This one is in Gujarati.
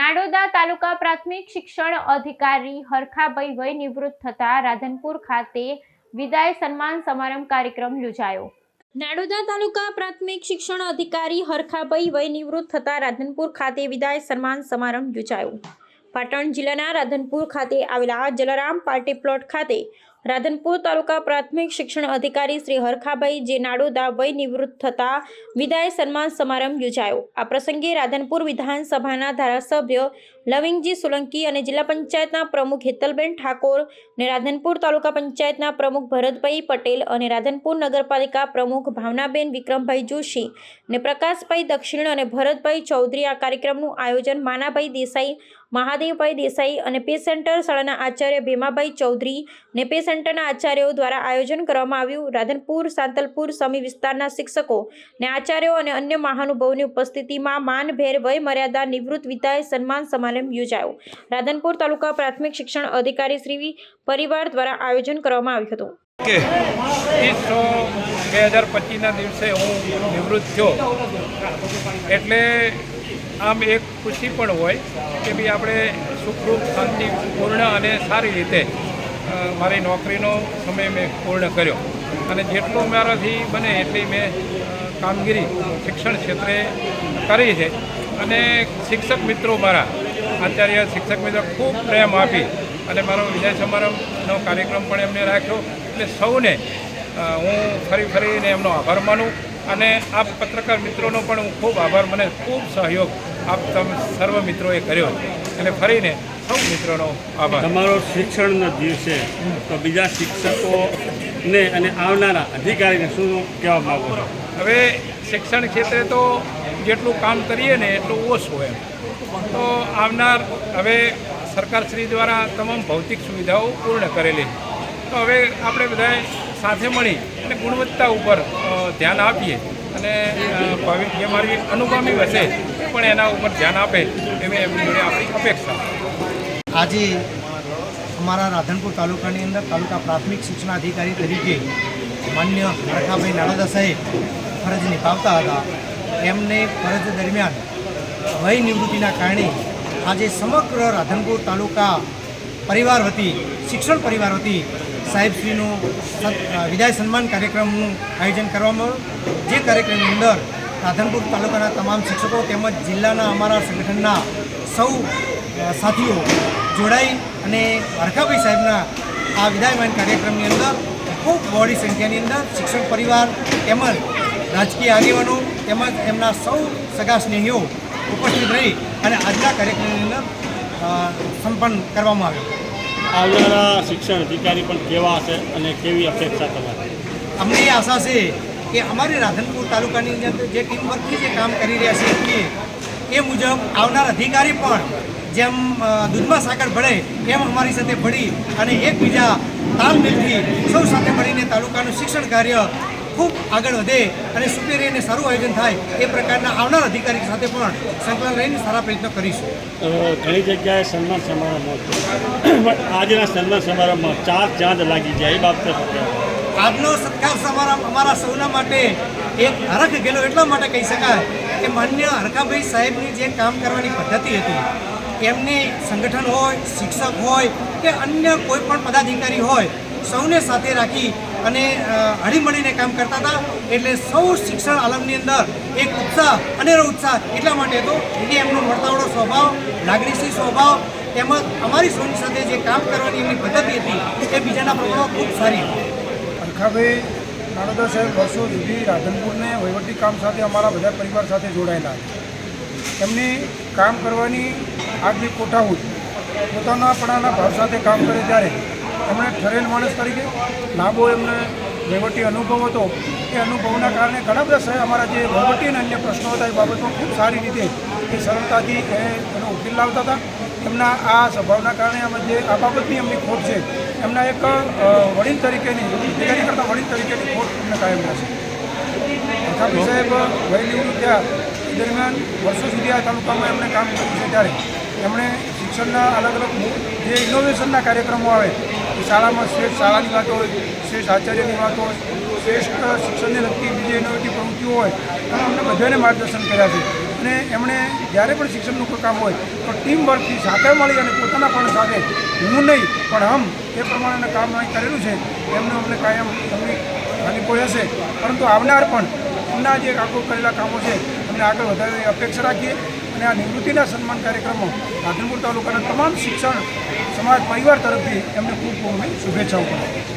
નાડોદા તાલુકા પ્રાથમિક શિક્ષણ અધિકારી હરખાભાઈ વય નિવૃત્ત થતા રાધનપુર ખાતે વિદાય સન્માન સમારંભ કાર્યક્રમ યોજાયો। નાડોદા તાલુકા પ્રાથમિક શિક્ષણ અધિકારી હરખાભાઈ વય નિવૃત્ત થતા રાધનપુર ખાતે વિદાય સન્માન સમારંભ યોજાયો। પાટણ જિલ્લાના રાધનપુર ખાતે આવેલા જલારામ પાર્ટી પ્લોટ ખાતે રાધનપુર તાલુકા પ્રાથમિક શિક્ષણ અધિકારી શ્રી હરખાભાઈ જે નાડોદા વય નિવૃત્ત થતા વિદાય સન્માન સમારંભ યોજાયો। આ પ્રસંગે રાધનપુર વિધાનસભાના ધારાસભ્ય લવિંગજી સોલંકી અને જિલ્લા પંચાયતના પ્રમુખ હેતલબેન ઠાકોર અને રાધનપુર તાલુકા પંચાયતના પ્રમુખ ભરતભાઈ પટેલ અને રાધનપુર નગરપાલિકા પ્રમુખ ભાવનાબેન વિક્રમભાઈ જોશી અને પ્રકાશભાઈ દક્ષિણ અને ભરતભાઈ ચૌધરી આ કાર્યક્રમનું આયોજન માનાભાઈ દેસાઈ, મહાદેવભાઈ દેસાઈ અને પે સેન્ટર શાળાના આચાર્ય ભીમાભાઈ ચૌધરી અને પે સેન્ટરના આચાર્યો દ્વારા આયોજન કરવામાં આવ્યું। રાધનપુર સાંતલપુર સમી વિસ્તારના શિક્ષકો અને આચાર્યો અને અન્ય મહાનુભાવોની ઉપસ્થિતિમાં માનભેર વય મર્યાદા નિવૃત્ત વિદાય સન્માન સમારંભ યોજાયો। રાધનપુર તાલુકા પ્રાથમિક શિક્ષણ અધિકારી શ્રી પરિવાર દ્વારા આયોજન કરવામાં આવ્યું હતું। 30/6/2025 દિવસે હું નિવૃત્ત થયો એટલે આમ એક ખુશી પણ હોય કે ભાઈ આપણે સુખરૂપ શાંતિપૂર્ણ અને સારી રીતે મારી નોકરીનો સમય મેં પૂર્ણ કર્યો અને જેટલું મારાથી બને એટલી મેં કામગીરી શિક્ષણ ક્ષેત્રે કરી છે અને શિક્ષક મિત્રો મારા આચાર્ય શિક્ષક મિત્રો ખૂબ પ્રેમ આપી અને મારો વિદાય સમારંભનો કાર્યક્રમ પણ એમને રાખ્યો। એટલે સૌને હું ફરીને એમનો આભાર માનું અને આપ પત્રકાર મિત્રોનો પણ હું ખૂબ આભાર, મને ખૂબ સહયોગ આપ સર્વ મિત્રોએ કર્યો અને ફરીને સૌ મિત્રોનો આભાર। તમારો શિક્ષણનો દિવસે તો બીજા શિક્ષકોને અને આવનારા અધિકારીને શું કહેવા માગો છો? હવે શિક્ષણ ક્ષેત્રે તો જેટલું કામ કરીએ ને એટલું ઓછું હોય તો આવનાર હવે સરકારશ્રી દ્વારા તમામ ભૌતિક સુવિધાઓ પૂર્ણ કરેલી તો હવે આપણે બધાએ સાથે મળી અને ગુણવત્તા ઉપર ધ્યાન આપીએ અને જે મારી અનુગામી હશે પણ એના ઉપર ધ્યાન આપે એવી એમની જોડે આપણી અપેક્ષા। આજે અમારા રાધનપુર તાલુકાની અંદર તાલુકા પ્રાથમિક શિક્ષણ અધિકારી તરીકે માન્ય હરખાભાઈ નાડોદા સાહેબ ફરજ નિભાવતા હતા। એમને ફરજ દરમિયાન વય નિવૃત્તિના કારણે આજે સમગ્ર રાધનપુર તાલુકા પરિવાર વતી શિક્ષણ પરિવાર વતી સાહેબશ્રીનું વિદાય સન્માન કાર્યક્રમનું આયોજન કરવામાં આવ્યું। જે કાર્યક્રમની અંદર રાધનપુર તાલુકાના તમામ શિક્ષકો તેમજ જિલ્લાના અમારા સંગઠનના સૌ સાથીઓ જોડાઈ અને હરખાભાઈ સાહેબના આ વિદાયમાન કાર્યક્રમની અંદર ખૂબ બહોળી સંખ્યાની અંદર શિક્ષણ પરિવાર તેમજ રાજકીય આગેવાનો તેમજ એમના સૌ સગા સ્નેહીઓ ઉપસ્થિત રહી અને આજના કાર્યક્રમની અંદર સંપન્ન કરવામાં આવ્યો। આવનારા શિક્ષણ અધિકારી પણ કેવા હશે અને કેવી અપેક્ષા તમારી? અમને એ આશા છે કે અમારી રાધનપુર તાલુકાની અંદર જે ટીમવર્કથી જે કામ કરી રહ્યા છીએ એ મુજબ આવનાર અધિકારી પણ જેમ દૂધમાં સાકર ભળે એમ અમારી સાથે ભળી અને એકબીજા તાલમેલથી સૌ સાથે મળીને તાલુકાનું શિક્ષણ કાર્ય ખૂબ આગળ વધે અને સુપેરી અને સારું આયોજન થાય એ પ્રકારના આવનાર અધિકારી સાથે પણ સંકલન રહીને સારા પ્રયત્નો કરીશું। ઘણી જગ્યાએ સન્માન સમારંભ પણ આજના સન્માન સમારંભમાં 4 ચાંદ લાગી જાય એ બાબતે આજનો સત્કાર સમારંભ અમારા સૌના માટે એક હરખ ગયેલો એટલા માટે કહી શકાય કે માન્ય હરખાભાઈ સાહેબની જે કામ કરવાની પદ્ધતિ હતી એમની સંગઠન હોય, શિક્ષક હોય કે અન્ય કોઈ પણ પદાધિકારી હોય સૌને સાથે રાખી અને હળીમળીને કામ કરતા હતા। એટલે સૌ શિક્ષણ આલમની અંદર એક ઉત્સાહ અનેરો ઉત્સાહ એટલા માટે હતો કે એમનો વર્તાવડો સ્વભાવ, લાગણીશીલ સ્વભાવ તેમજ અમારી સૌની સાથે જે કામ કરવાની એમની પદ્ધતિ હતી એ બીજાના પ્રમાણમાં ખૂબ સારી હતી। હરખાભાઈ નાડોદા સાહેબ વર્ષો સુધી રાધનપુરને વહીવટી કામ સાથે અમારા બધા પરિવાર સાથે જોડાયેલા હતા। એમની કામ કરવાની આગવી કોઠાહૂદ પોતાનાપણાના ભાવ સાથે કામ કરે ત્યારે એમણે ઠરેલ માણસ તરીકે લાંબો એમને વહીવટી અનુભવ હતો। એ અનુભવના કારણે ઘણા બધા અમારા જે વહીવટી અને અન્ય પ્રશ્નો હતા એ બાબતમાં ખૂબ સારી રીતે એ સરળતાથી એનો ઉકેલ લાવતા હતા। એમના આ સ્વભાવના કારણે અમે જે આ બાબતની એમની ખોટ છે એમના એક વડીલ તરીકેની અધિકારી કરતાં વડીલ તરીકેની ખોટ એમને કાયમ રહેશે। હરખાભાઈ સાહેબ વય નિવૃત્ત થયા દરમિયાન વર્ષો સુધી આ તાલુકામાં એમણે કામ કર્યું છે ત્યારે એમણે શિક્ષણના અલગ અલગ જે ઇનોવેશનના કાર્યક્રમો આવે એ શાળામાં શ્રેષ્ઠ શાળાની વાત હોય, શ્રેષ્ઠ આચાર્યની વાત હોય, શ્રેષ્ઠ શિક્ષણને લગતી બીજી ઇનોવેટિવ પ્રવૃત્તિઓ હોય અને અમને બધાને માર્ગદર્શન કર્યા છે। અને એમણે જ્યારે પણ શિક્ષણનું કોઈ કામ હોય તો ટીમ વર્કથી સાથે મળી અને પોતાના પણ સાથે હું નહીં પણ હમ એ પ્રમાણેનું કામ અહીં કરેલું છે એમને અમને કાયમ એમની ખાલી કોઈ હશે પરંતુ આવનાર પણ એમના જે આગળ કરેલા કામો છે એમને આગળ વધારવાની અપેક્ષા રાખીએ અને આ નિવૃત્તિના સન્માન કાર્યક્રમો રાધનપુર તાલુકાના તમામ શિક્ષણ સમાજ પરિવાર તરફથી એમને ખૂબ ખૂબ શુભેચ્છાઓ કરું.